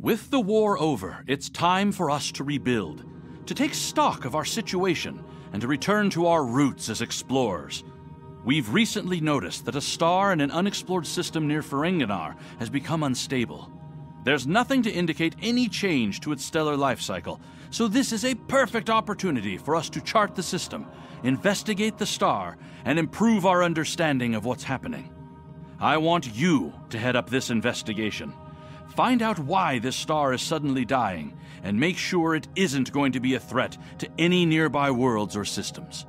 With the war over, it's time for us to rebuild, to take stock of our situation, and to return to our roots as explorers. We've recently noticed that a star in an unexplored system near Ferenginar has become unstable. There's nothing to indicate any change to its stellar life cycle, so this is a perfect opportunity for us to chart the system, investigate the star, and improve our understanding of what's happening. I want you to head up this investigation. Find out why this star is suddenly dying, and make sure it isn't going to be a threat to any nearby worlds or systems.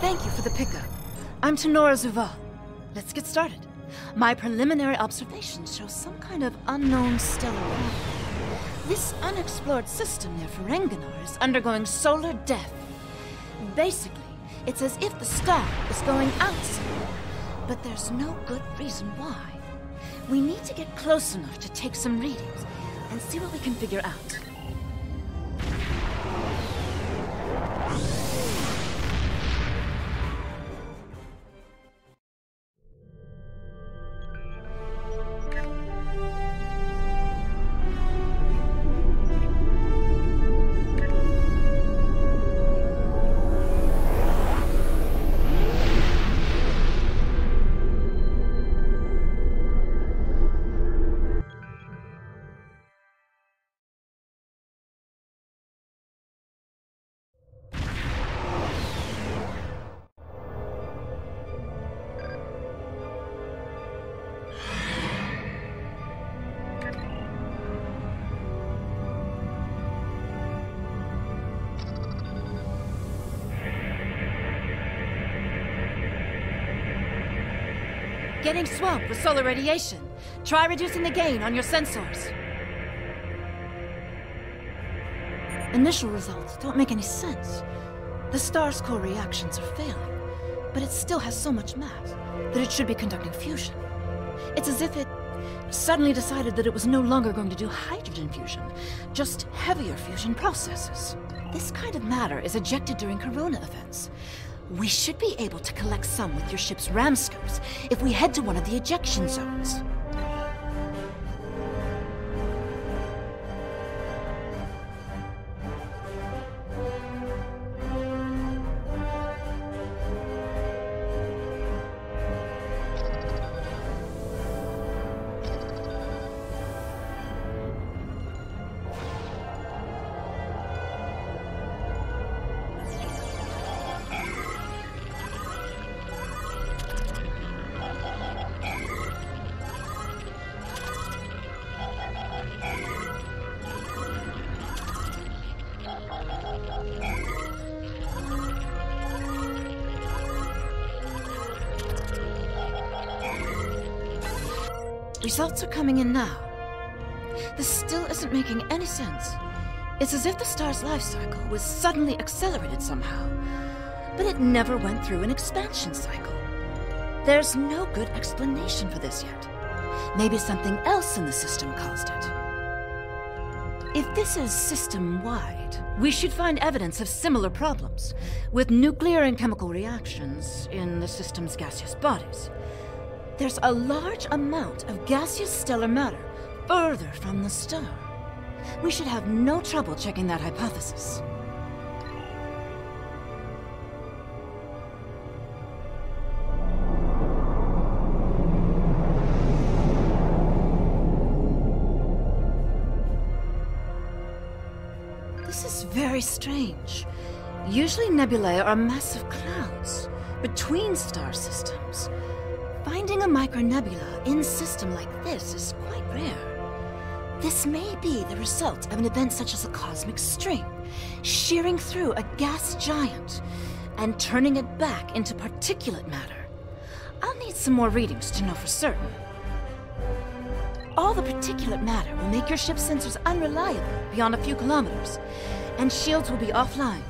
Thank you for the pickup. I'm Tenora Zuval. Let's get started. My preliminary observations show some kind of unknown stellar body. This unexplored system near Ferenginar is undergoing solar death. Basically, it's as if the star is going out somewhere, but there's no good reason why. We need to get close enough to take some readings and see what we can figure out. Getting swamped with solar radiation. Try reducing the gain on your sensors. Initial results don't make any sense. The star's core reactions are failing, but it still has so much mass that it should be conducting fusion. It's as if it suddenly decided that it was no longer going to do hydrogen fusion, just heavier fusion processes. This kind of matter is ejected during corona events. We should be able to collect some with your ship's ram scopes if we head to one of the ejection zones. Results are coming in now. This still isn't making any sense. It's as if the star's life cycle was suddenly accelerated somehow, but it never went through an expansion cycle. There's no good explanation for this yet. Maybe something else in the system caused it. If this is system-wide, we should find evidence of similar problems, with nuclear and chemical reactions in the system's gaseous bodies. There's a large amount of gaseous stellar matter further from the star. We should have no trouble checking that hypothesis. This is very strange. Usually nebulae are massive clouds between star systems. Finding a micronebula in a system like this is quite rare. This may be the result of an event such as a cosmic string, shearing through a gas giant and turning it back into particulate matter. I'll need some more readings to know for certain. All the particulate matter will make your ship's sensors unreliable beyond a few kilometers, and shields will be offline.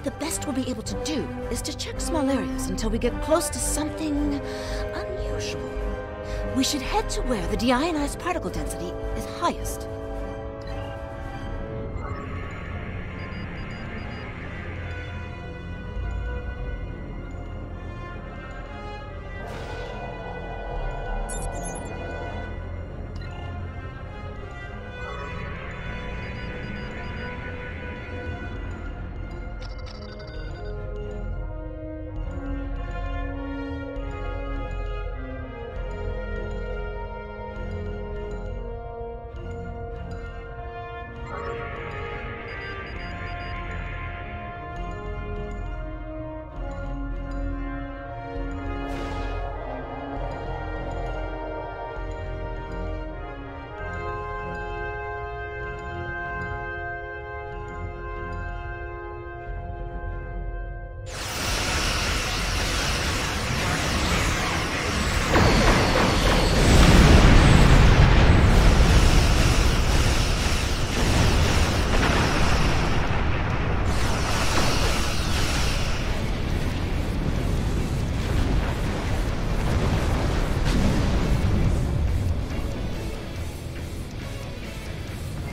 The best we'll be able to do is to check small areas until we get close to something unusual. We should head to where the deionized particle density is highest.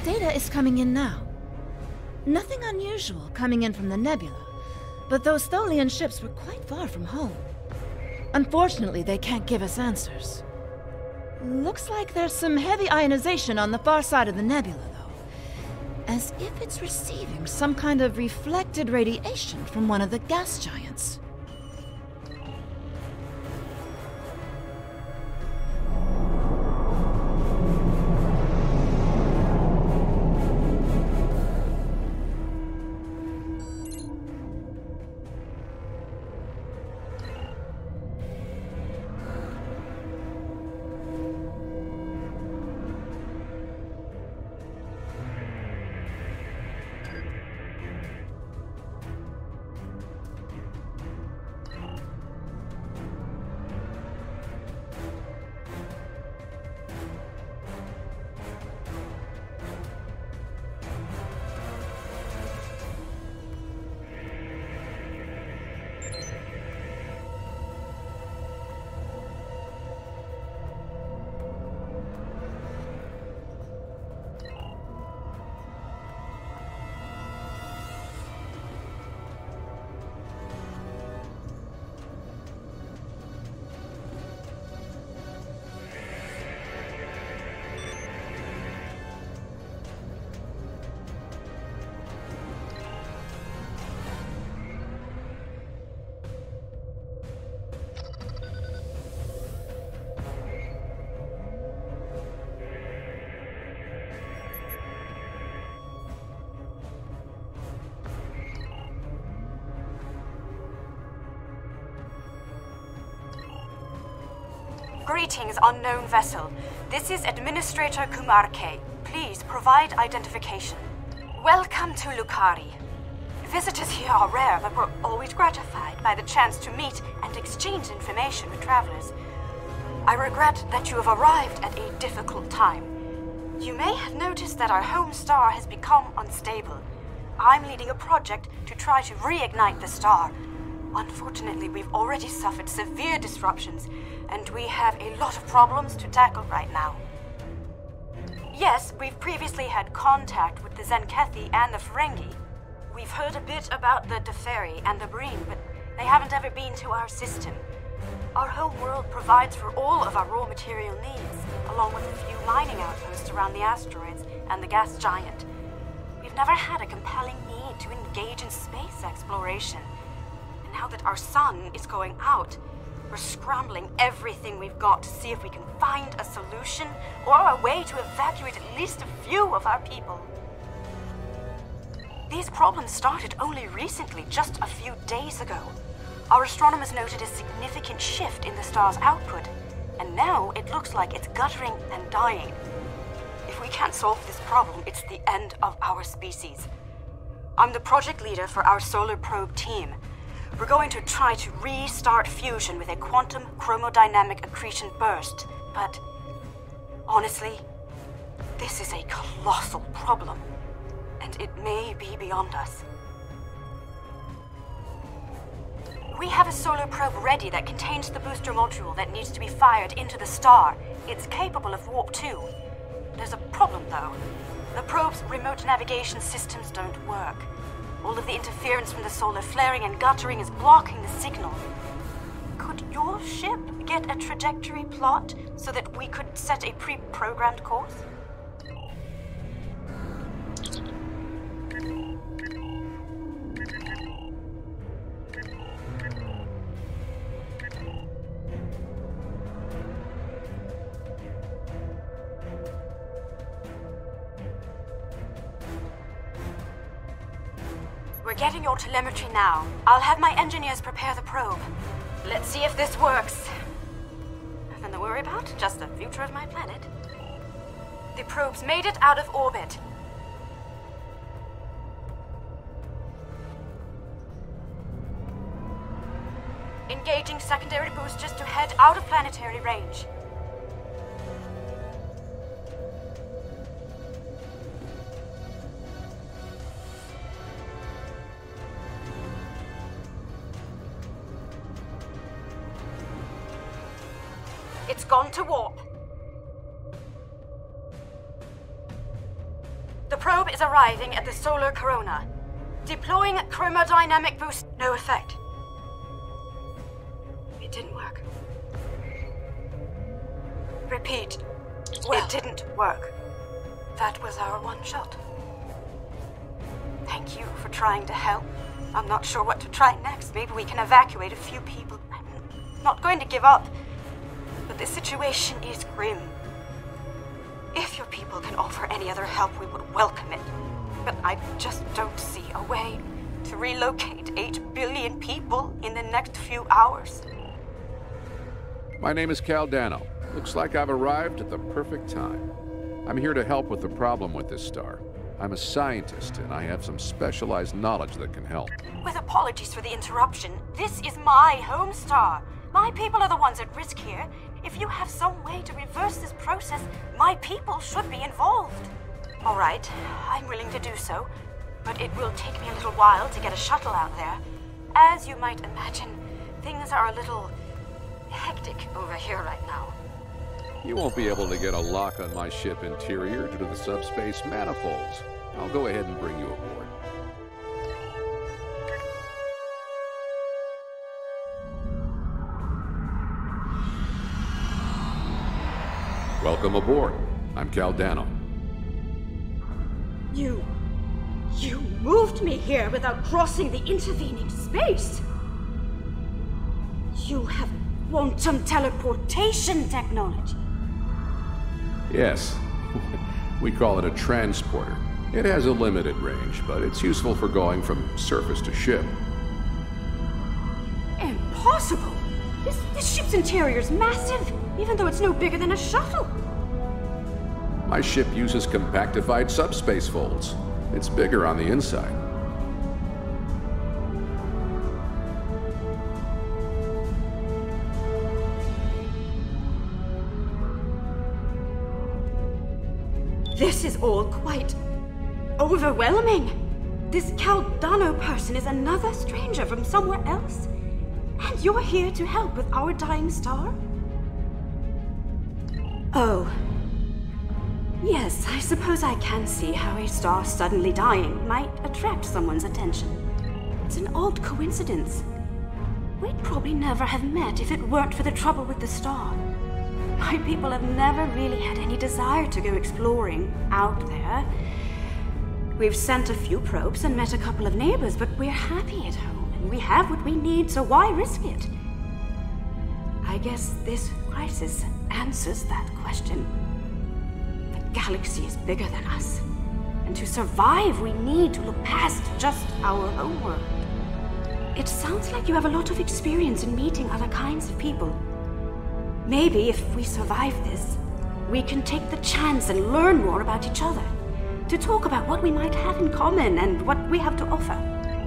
Data is coming in now. Nothing unusual coming in from the nebula, but those Tholian ships were quite far from home. Unfortunately, they can't give us answers. Looks like there's some heavy ionization on the far side of the nebula, though. As if it's receiving some kind of reflected radiation from one of the gas giants. Greetings, unknown vessel. This is Administrator Kumar K. Please provide identification. Welcome to Lukari. Visitors here are rare, but we're always gratified by the chance to meet and exchange information with travelers. I regret that you have arrived at a difficult time. You may have noticed that our home star has become unstable. I'm leading a project to try to reignite the star. Unfortunately, we've already suffered severe disruptions, and we have a lot of problems to tackle right now. Yes, we've previously had contact with the Zenkethi and the Ferengi. We've heard a bit about the Deferi and the Breen, but they haven't ever been to our system. Our home world provides for all of our raw material needs, along with a few mining outposts around the asteroids and the gas giant. We've never had a compelling need to engage in space exploration. And now that our sun is going out, we're scrambling everything we've got to see if we can find a solution or a way to evacuate at least a few of our people. These problems started only recently, just a few days ago. Our astronomers noted a significant shift in the star's output, and now it looks like it's guttering and dying. If we can't solve this problem, it's the end of our species. I'm the project leader for our solar probe team. We're going to try to restart fusion with a quantum chromodynamic accretion burst, but honestly, this is a colossal problem, and it may be beyond us. We have a solar probe ready that contains the booster module that needs to be fired into the star. It's capable of warp 2. There's a problem, though. The probe's remote navigation systems don't work. All of the interference from the solar flaring and guttering is blocking the signal. Could your ship get a trajectory plot so that we could set a pre-programmed course? We're getting your telemetry now. I'll have my engineers prepare the probe. Let's see if this works. Nothing to worry about, just the future of my planet. The probe's made it out of orbit. Engaging secondary boosters to head out of planetary range. It's gone to warp. The probe is arriving at the solar corona. Deploying chromodynamic boost. No effect. It didn't work. Repeat. Well, it didn't work. That was our one shot. Thank you for trying to help. I'm not sure what to try next. Maybe we can evacuate a few people. I'm not going to give up. But the situation is grim. If your people can offer any other help, we would welcome it. But I just don't see a way to relocate 8 billion people in the next few hours. My name is Caldano. Looks like I've arrived at the perfect time. I'm here to help with the problem with this star. I'm a scientist, and I have some specialized knowledge that can help. With apologies for the interruption, this is my home star. My people are the ones at risk here. If you have some way to reverse this process, my people should be involved. All right, I'm willing to do so, but it will take me a little while to get a shuttle out there. As you might imagine, things are a little hectic over here right now. You won't be able to get a lock on my ship interior due to the subspace manifolds. I'll go ahead and bring you aboard. Welcome aboard. I'm Caldano. You moved me here without crossing the intervening space. You have quantum teleportation technology. Yes. We call it a transporter. It has a limited range, but it's useful for going from surface to ship. Impossible! This ship's interior is massive, even though it's no bigger than a shuttle. My ship uses compactified subspace folds. It's bigger on the inside. This is all quite overwhelming. This Caldano person is another stranger from somewhere else. And you're here to help with our dying star? Oh. Yes, I suppose I can see how a star suddenly dying might attract someone's attention. It's an odd coincidence. We'd probably never have met if it weren't for the trouble with the star. My people have never really had any desire to go exploring out there. We've sent a few probes and met a couple of neighbors, but we're happy at home, and we have what we need, so why risk it? I guess this crisis answers that question. The galaxy is bigger than us, and to survive, we need to look past just our homeworld. It sounds like you have a lot of experience in meeting other kinds of people. Maybe if we survive this, we can take the chance and learn more about each other. to talk about what we might have in common and what we have to offer.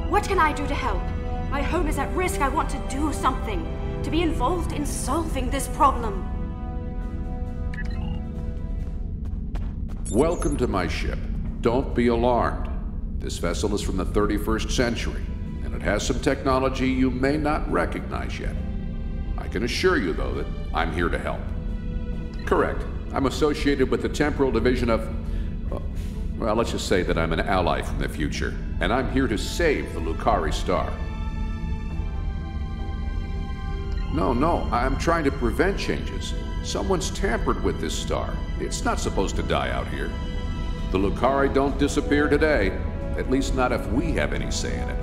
What can I do to help? My home is at risk. I want to do something, to be involved in solving this problem. Welcome to my ship. Don't be alarmed. This vessel is from the 31st century, and it has some technology you may not recognize yet. I can assure you, though, that I'm here to help. Correct. I'm associated with the temporal division of... well, let's just say that I'm an ally from the future, and I'm here to save the Lucari star. No, I'm trying to prevent changes. Someone's tampered with this star. It's not supposed to die out here. The Lucari don't disappear today, at least not if we have any say in it.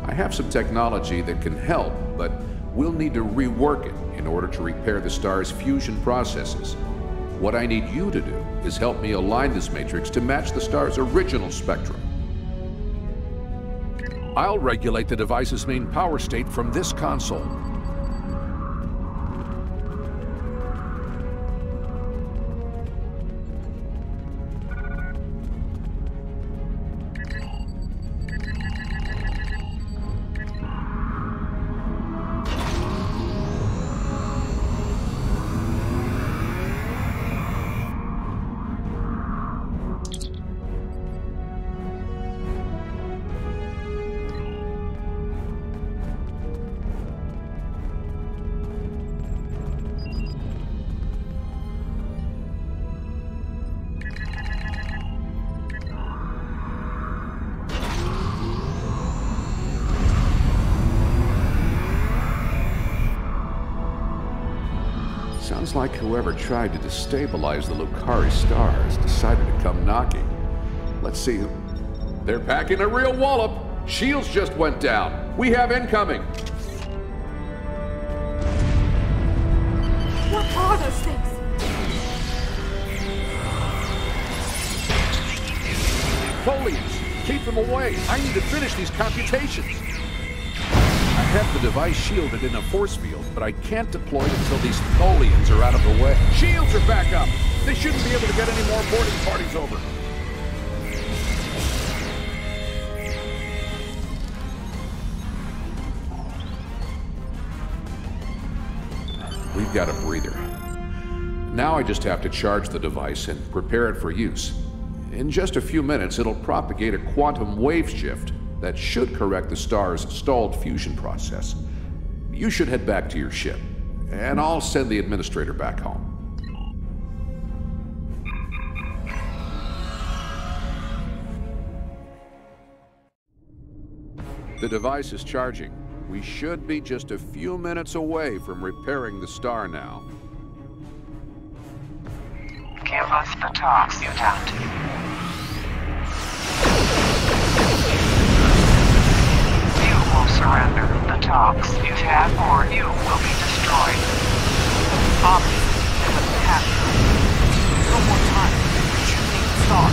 I have some technology that can help, but we'll need to rework it in order to repair the star's fusion processes. What I need you to do is help me align this matrix to match the star's original spectrum. I'll regulate the device's main power state from this console. Sounds like whoever tried to destabilize the Lucari star has decided to come knocking. Let's see. They're packing a real wallop. Shields just went down. We have incoming. What are those things? Folians, keep them away. I need to finish these computations. I have the device shielded in a force field, but I can't deploy it until these Tholians are out of the way. Shields are back up. They shouldn't be able to get any more boarding parties over. We've got a breather. Now I just have to charge the device and prepare it for use. In just a few minutes, it'll propagate a quantum wave shift that should correct the star's stalled fusion process. You should head back to your ship, and I'll send the administrator back home. The device is charging. We should be just a few minutes away from repairing the star now. Give us the talks, mutant. Surrender the talks you have, or you will be destroyed. Obviously, it doesn't happen. No more time. Choosing the star.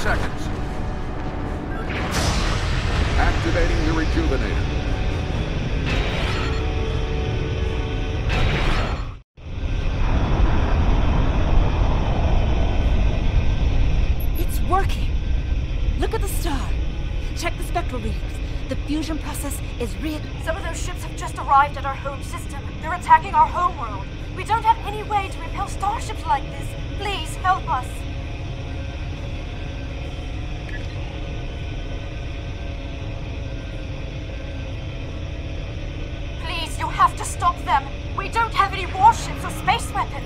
seconds. Activating the rejuvenator. It's working. Look at the star. Check the spectral readings. The fusion process is Some of those ships have just arrived at our home system. They're attacking our homeworld. We don't have any way to repel starships like this. Please, help us. Please, you have to stop them. We don't have any warships or space weapons.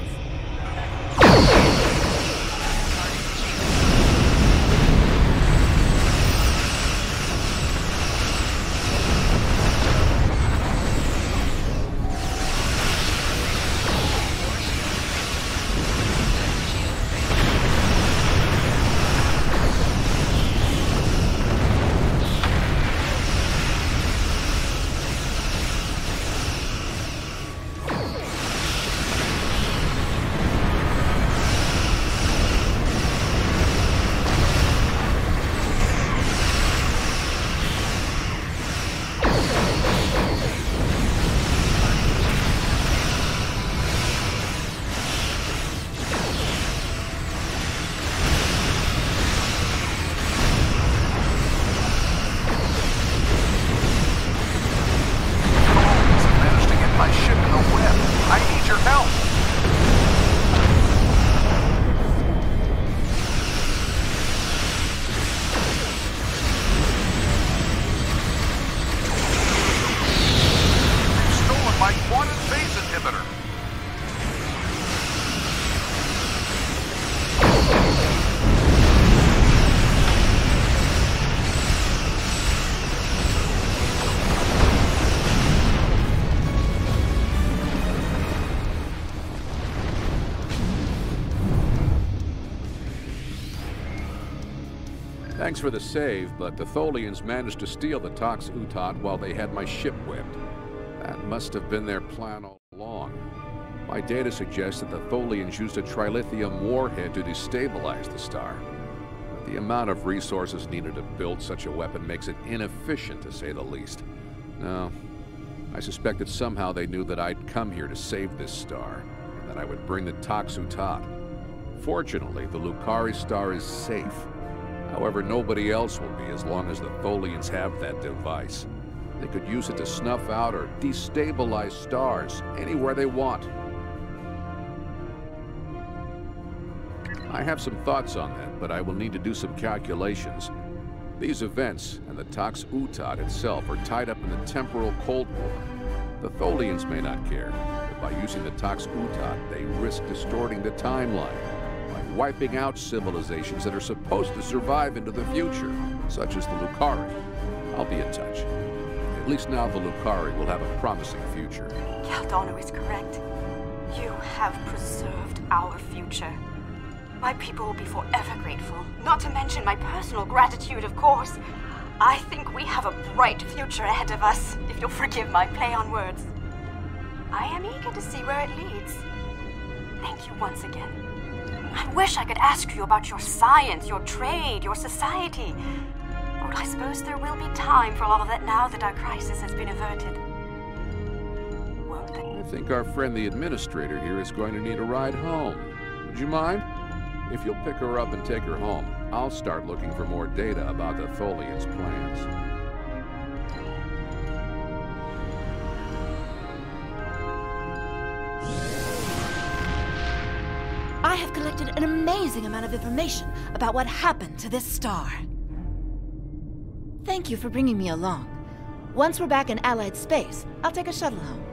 Thanks for the save, but the Tholians managed to steal the Housecoat while they had my ship whipped. That must have been their plan all along. My data suggests that the Tholians used a trilithium warhead to destabilize the star. But the amount of resources needed to build such a weapon makes it inefficient, to say the least. No, I suspect that somehow they knew that I'd come here to save this star, and that I would bring the Housecoat. Fortunately, the Lucari star is safe. However, nobody else will be as long as the Tholians have that device. They could use it to snuff out or destabilize stars anywhere they want. I have some thoughts on that, but I will need to do some calculations. These events and the Housecoat itself are tied up in the temporal Cold War. The Tholians may not care, but by using the Housecoat, they risk distorting the timeline, wiping out civilizations that are supposed to survive into the future, such as the Lucari. I'll be in touch. At least now the Lucari will have a promising future. Caldano is correct. You have preserved our future. My people will be forever grateful. Not to mention my personal gratitude, of course. I think we have a bright future ahead of us, if you'll forgive my play on words. I am eager to see where it leads. Thank you once again. I wish I could ask you about your science, your trade, your society. But I suppose there will be time for all of that now that our crisis has been averted. Won't there? I think our friend the administrator here is going to need a ride home. Would you mind? If you'll pick her up and take her home, I'll start looking for more data about the Tholians' plans. I have collected an amazing amount of information about what happened to this star. Thank you for bringing me along. Once we're back in Allied space, I'll take a shuttle home.